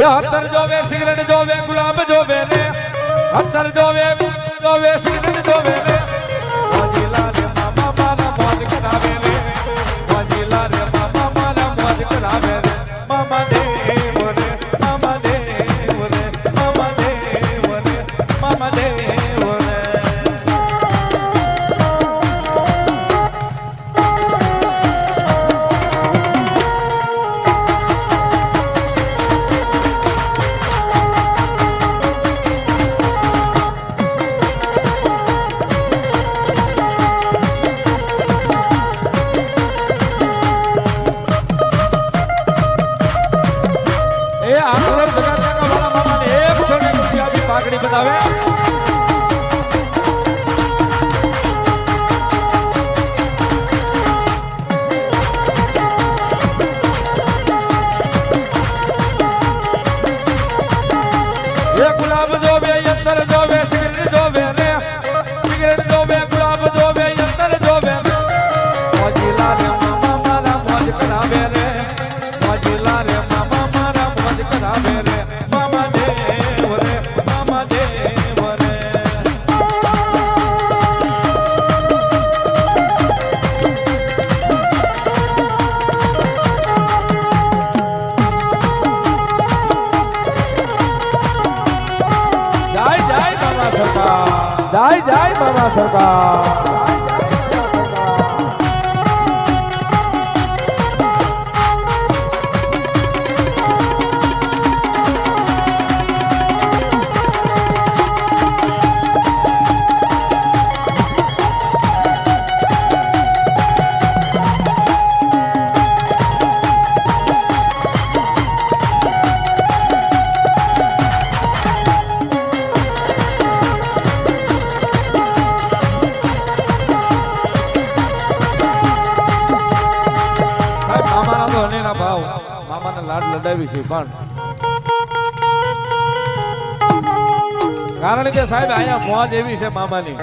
અત્તર જોવે સિગરેટ જોવે ગુલાબ જોવે ને અત્તર જોવે સિગરેટ જોવે ને મોજીલા રે મામા મારા મોજ કરાવે રે મોજીલા રે મામા મારા મોજ કરાવે રે મામા દેવ રે મામા દેવ રે મામા દેવ રે મામા દેવ રે પાઘડી બતાવે એ ગુલાબ જોવે અંતર જોવે સિગરેટ જોવે ને સિગરેટ જોવે ગુલાબ જોવે અંતર જોવે ને મોજીલા રે મામા મારા મોજ કરાવે રે મોજીલા રે મામા મારા મોજ કરાવે રે મામા દેવ રે મામા દેવ રે જય જય બાબા સરકાર લાડ લડાવી છે પણ કારણ કે સાહેબ અહીંયા મોજ એવી છે મામાની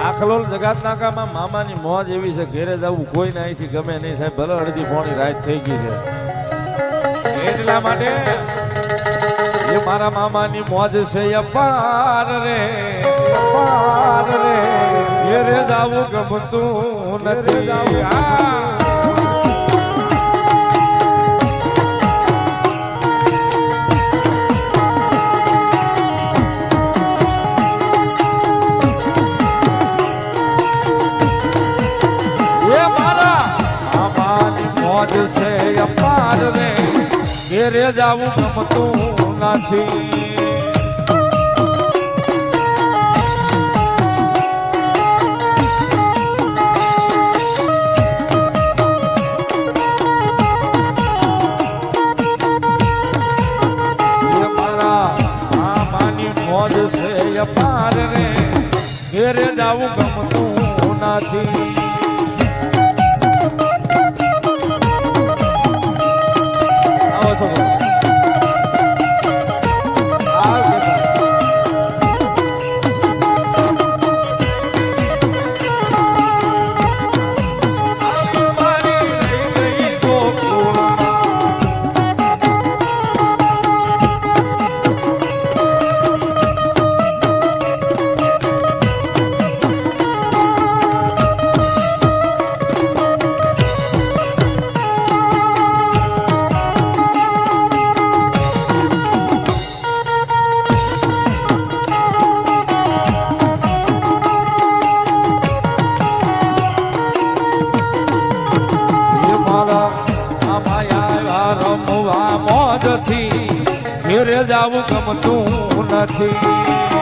આખલોલ જગાત નાકામાં મામાની મોજ એવી છે ઘેરે જવું કોઈ ના અહીંથી ગમે નહીં સાહેબ ભલે અડધી પોણી રાત થઈ ગઈ છે એટલા માટે એ મારા મામાની મોજ છે અપાર રે ઘેરે જવું ગમતું નથી અપાર રે ઘેરે જાવું ગમતું નથી મારા મામાની મોજ છે અપાર રે ઘેરે જાવું ગમતું નથી ઘેરે જાવું ગમતું નથી